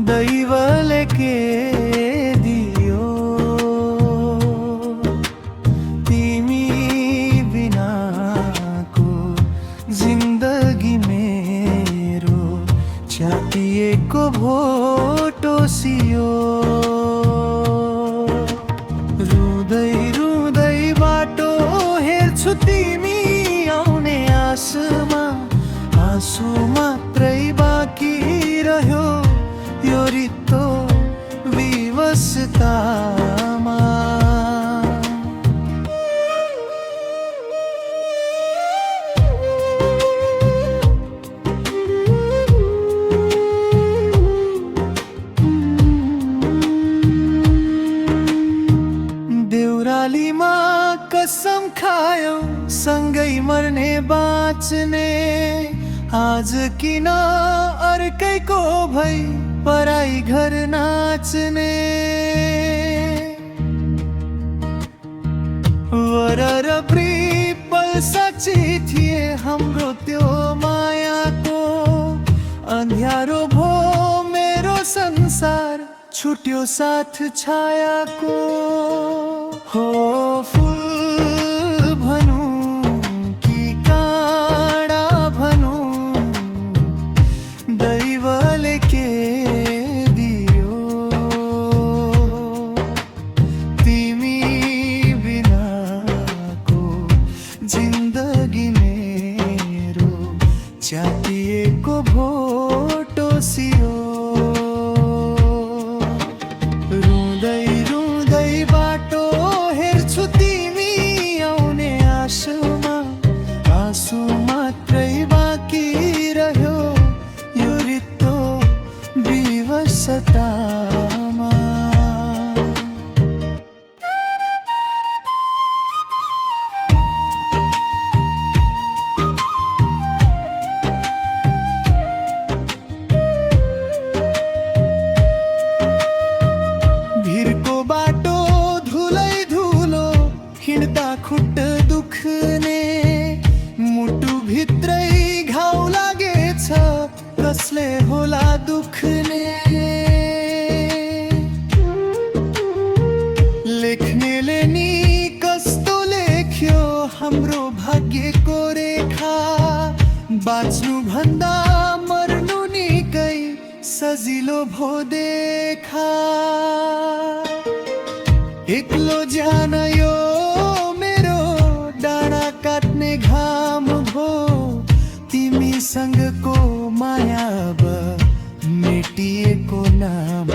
दैवले के दियो तिमी बिनाको जिन्दगी मेरो च्यातिएको भोटोसियो रुँदै रुँदै बाटो हेर्छु तिमी आउने आसमा आँसु मात्रै बाँकी रह्यो यो रित्तो विवशतामा देउरालीमा कसम खायौ सँगै मर्ने बाँच्ने आज किन अर्कैको भई पराई घर नाच्ने वरर प्रिपल साँच्ची थिए हाम्रो त्यो मायाको अन्ध्यारो भो मेरो संसार छुट्यो साथ छायाको हो फूल भनौँ कि काँडा भनौँ दैवले के दियो तिमी बिनाको जिन्दगी मेरो च्यातिएको भोटोसियो रुँदै रुँदै बाटो हेर्छु तिमी आउने आशामा आँसु मात्रै बाँकी रह्यो यो रित्तो विवशतामा भिरको बाटो धुलै धुलो हिँड्दा खुट्ट दुख्ने मुटु भित्रै घाउ लागेछ कसले होला दुख्ने लेख्नेले नि कस्तो लेख्यो हाम्रो भाग्यको रेखा बाँच्नु भन्दा मर्नु निकै सजिलो भो देखा एक्लो जान यो मेरो डाँडा काट्ने घाम भो तिमीसँगको माया मेटिएको नाम